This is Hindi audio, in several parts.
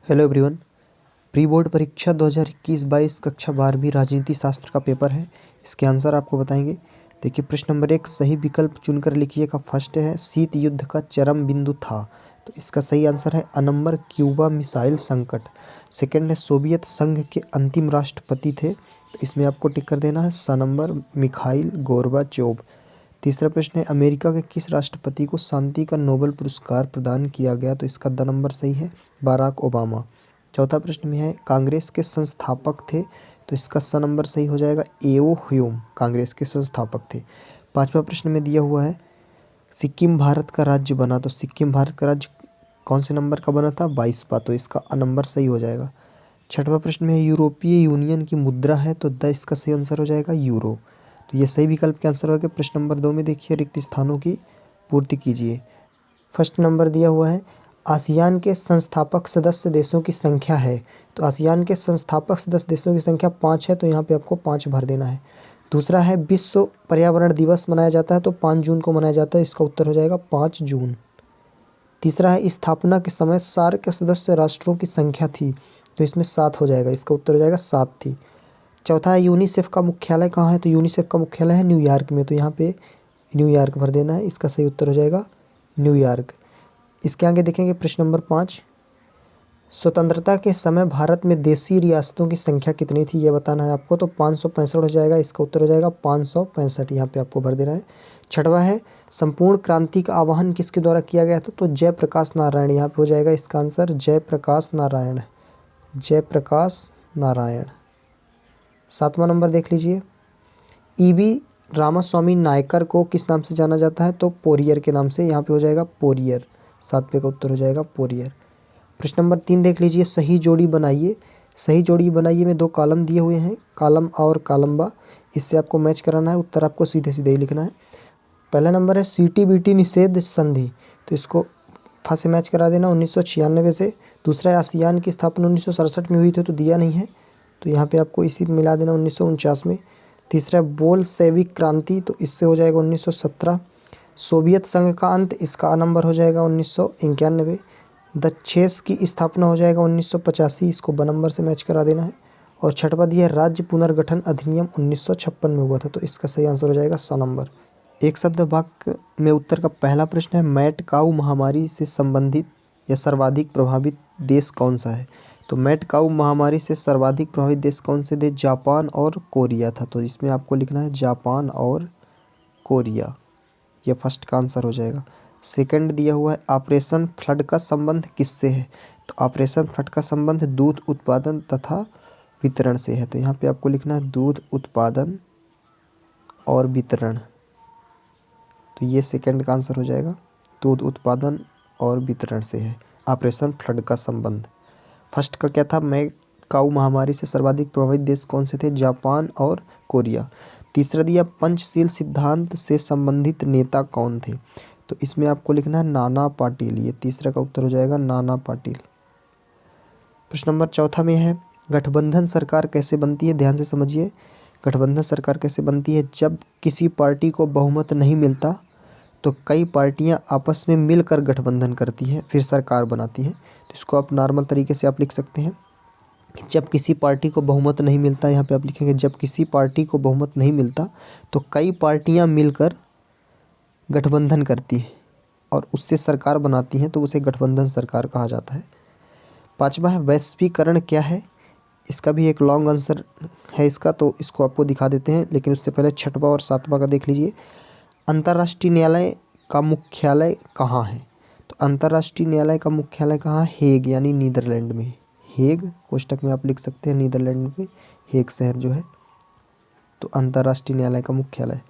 Hello everyone. प्री बोर्ड परीक्षा 2021-22 कक्षा 12वीं राजनीति शास्त्र का पेपर है। इसके आंसर आपको बताएंगे। देखिए, प्रश्न नंबर 1 सही विकल्प चुनकर लिखिएगा। फर्स्ट है शीत युद्ध का चरम बिंदु था, तो इसका सही आंसर है अ नंबर क्यूबा मिसाइल संकट। सेकंड है सोवियत संघ के अंतिम राष्ट्रपति थे, तो इसमें आपको टिक कर देना है स नंबर मिखाइल गोर्बाचोव। तीसरा प्रश्न है अमेरिका के किस राष्ट्रपति को शांति का नोबेल पुरस्कार प्रदान किया गया, तो इसका द नंबर सही है बाराक ओबामा। चौथा प्रश्न में है कांग्रेस के संस्थापक थे, तो इसका स नंबर सही हो जाएगा एओ ह्यूम कांग्रेस के संस्थापक थे। पांचवा प्रश्न में दिया हुआ है सिक्किम भारत का राज्य बना, तो सिक्किम भारत का राज्य कौन से नंबर का बना था 22वां, तो इसका अ नंबर सही हो जाएगा। छठवां प्रश्न में है यूरोपीय यूनियन की मुद्रा है, तो द इसका सही आंसर हो जाएगा यूरो। तो ये सही विकल्प के आंसर हो गया। प्रश्न नंबर 2 में देखिए रिक्त स्थानों की पूर्ति कीजिए। फर्स्ट नंबर दिया हुआ है आसियान के संस्थापक सदस्य देशों की संख्या है, तो आसियान के संस्थापक सदस्य देशों की संख्या 5 है, तो यहाँ पे आपको 5 भर देना है। दूसरा है विश्व पर्यावरण दिवस मनाया जाता है, तो 5 जून को मनाया जाता है, इसका उत्तर हो जाएगा 5 जून। तीसरा है स्थापना के समय सार्क के सदस्य राष्ट्रों की संख्या थी, तो इसमें 7 हो जाएगा, इसका उत्तर हो जाएगा 7 थी। चौथा है यूनिसेफ का मुख्यालय कहाँ है, तो यूनिसेफ का मुख्यालय है न्यूयॉर्क में, तो यहाँ पे न्यूयॉर्क भर देना है, इसका सही उत्तर हो जाएगा न्यूयॉर्क। इसके आगे देखेंगे प्रश्न नंबर 5 स्वतंत्रता के समय भारत में देशी रियासतों की संख्या कितनी थी, यह बताना है आपको, तो 565 हो जाएगा, इसका उत्तर हो जाएगा 565, यहाँ पे आपको भर देना है। छठवा है संपूर्ण क्रांति का आह्वान किसके द्वारा किया गया था, तो जयप्रकाश नारायण, यहाँ पे हो जाएगा इसका आंसर जयप्रकाश नारायण, जयप्रकाश नारायण। सातवां नंबर देख लीजिए ईवी रामास्वामी नायकर को किस नाम से जाना जाता है, तो पोरियर के नाम से, यहाँ पे हो जाएगा पोरियर, 7वें का उत्तर हो जाएगा पोरियर। प्रश्न नंबर 3 देख लीजिए सही जोड़ी बनाइए। सही जोड़ी बनाइए में 2 कॉलम दिए हुए हैं, कॉलम आ और कॉलम बा, इससे आपको मैच कराना है, उत्तर आपको सीधे सीधे ही लिखना है। पहला नंबर है सीटीबीटी निषेध संधि, तो इसको फा से मैच करा देना 1996 से। दूसरा है आसियान की स्थापना 1967 में हुई थी, तो दिया नहीं है, तो यहाँ पे आपको इसी मिला देना 1949 में। तीसरा है बोल्शेविक क्रांति, तो इससे हो जाएगा 1917। सोवियत संघ का अंत, इसका नंबर हो जाएगा 1991। द चेस की स्थापना हो जाएगा 1985, इसको ब नंबर से मैच करा देना है। और छठवा दिया राज्य पुनर्गठन अधिनियम 1956 में हुआ था, तो इसका सही आंसर हो जाएगा स नंबर। एक शब्द वाक्य में उत्तर का पहला प्रश्न है मैट काऊ महामारी से संबंधित या सर्वाधिक प्रभावित देश कौन सा है, तो मैट काऊ महामारी से सर्वाधिक प्रभावित देश कौन से थे, जापान और कोरिया था, तो इसमें आपको लिखना है जापान और कोरिया, यह फर्स्ट का आंसर हो जाएगा। सेकंड दिया हुआ है ऑपरेशन फ्लड का संबंध किससे है, तो ऑपरेशन फ्लड का संबंध दूध उत्पादन तथा वितरण से है, तो यहाँ पे आपको लिखना है दूध उत्पादन और वितरण, तो ये सेकंड का आंसर हो जाएगा, दूध उत्पादन और वितरण से है ऑपरेशन फ्लड का संबंध। फर्स्ट का क्या था, मैकाऊ महामारी से सर्वाधिक प्रभावित देश कौन से थे, जापान और कोरिया। तीसरा दिया पंचशील सिद्धांत से संबंधित नेता कौन थे, तो इसमें आपको लिखना है नाना पाटिल, ये तीसरा का उत्तर हो जाएगा नाना पाटिल। प्रश्न नंबर 4 में है गठबंधन सरकार कैसे बनती है, ध्यान से समझिए। गठबंधन सरकार कैसे बनती है, जब किसी पार्टी को बहुमत नहीं मिलता तो कई पार्टियां आपस में मिलकर गठबंधन करती हैं, फिर सरकार बनाती हैं, तो इसको आप नॉर्मल तरीके से आप लिख सकते हैं कि जब किसी पार्टी को बहुमत नहीं मिलता, यहाँ पे आप लिखेंगे जब किसी पार्टी को बहुमत नहीं मिलता तो कई पार्टियां मिलकर गठबंधन करती हैं और उससे सरकार बनाती हैं, तो उसे गठबंधन सरकार कहा जाता है। पांचवा है वैश्वीकरण क्या है, इसका भी एक लॉन्ग आंसर है इसका, तो इसको आपको दिखा देते हैं, लेकिन उससे पहले छठवां और सातवां का देख लीजिए। अंतर्राष्ट्रीय न्यायालय का मुख्यालय कहाँ है, तो अंतर्राष्ट्रीय न्यायालय का मुख्यालय कहाँ है, हेग यानी नीदरलैंड में, हेग कोष्टक में आप लिख सकते हैं नीदरलैंड में हेग शहर जो है, तो अंतर्राष्ट्रीय न्यायालय का मुख्यालय।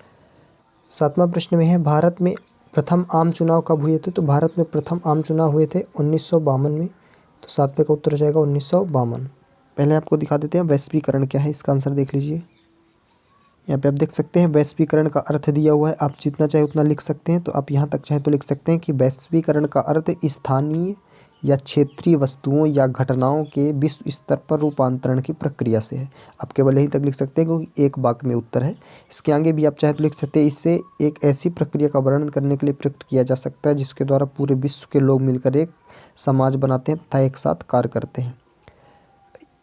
सातवां प्रश्न में है भारत में प्रथम आम चुनाव कब हुए थे, तो भारत में प्रथम आम चुनाव हुए थे 1952 में, तो 7वें का उत्तर हो जाएगा 1952। पहले आपको दिखा देते हैं वैश्वीकरण क्या है, इसका आंसर देख लीजिए। यहाँ पे आप देख सकते हैं वैश्वीकरण का अर्थ दिया हुआ है, आप जितना चाहे उतना लिख सकते हैं, तो आप यहाँ तक चाहे तो लिख सकते हैं कि वैश्वीकरण का अर्थ स्थानीय या क्षेत्रीय वस्तुओं या घटनाओं के विश्व स्तर पर रूपांतरण की प्रक्रिया से है। आप केवल यहीं तक लिख सकते हैं क्योंकि एक वाक्य में उत्तर है। इसके आगे भी आप चाहे तो लिख सकते हैं, इससे एक ऐसी प्रक्रिया का वर्णन करने के लिए प्रयुक्त किया जा सकता है जिसके द्वारा पूरे विश्व के लोग मिलकर एक समाज बनाते हैं तथा एक साथ कार्य करते हैं।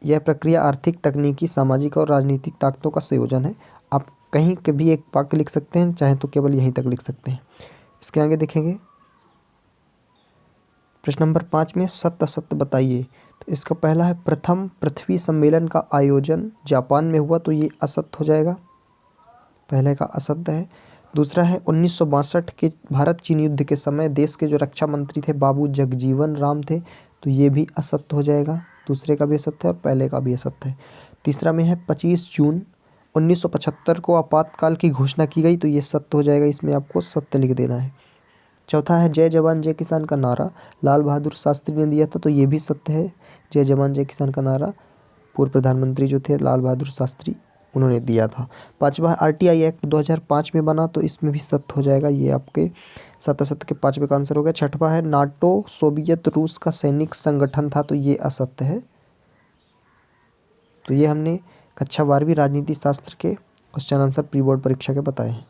यह प्रक्रिया आर्थिक, तकनीकी, सामाजिक और राजनीतिक ताकतों का संयोजन है। आप कहीं कभी एक वाक्य लिख सकते हैं, चाहे तो केवल यहीं तक लिख सकते हैं। इसके आगे देखेंगे प्रश्न नंबर 5 में सत्य असत्य बताइए। तो इसका पहला है प्रथम पृथ्वी सम्मेलन का आयोजन जापान में हुआ, तो ये असत्य हो जाएगा, पहले का असत्य है। दूसरा है 1962 के भारत चीन युद्ध के समय देश के जो रक्षा मंत्री थे बाबू जगजीवन राम थे, तो ये भी असत्य हो जाएगा, दूसरे का भी असत्य है और पहले का भी असत्य है। तीसरा में है 25 जून 1975 को आपातकाल की घोषणा की गई, तो ये सत्य हो जाएगा, इसमें आपको सत्य लिख देना है। चौथा है जय जवान जय किसान का नारा लाल बहादुर शास्त्री ने दिया था, तो ये भी सत्य है, जय जवान जय किसान का नारा पूर्व प्रधानमंत्री जो थे लाल बहादुर शास्त्री उन्होंने दिया था। पांचवा RTI एक्ट 2005 में बना, तो इसमें भी सत्य हो जाएगा, ये आपके सत्य सत्य के पांचवे का आंसर हो गया। छठवा है नाटो सोवियत रूस का सैनिक संगठन था, तो ये असत्य है। तो ये हमने कक्षा 12वीं राजनीति शास्त्र के क्वेश्चन आंसर प्री बोर्ड परीक्षा के बताए हैं।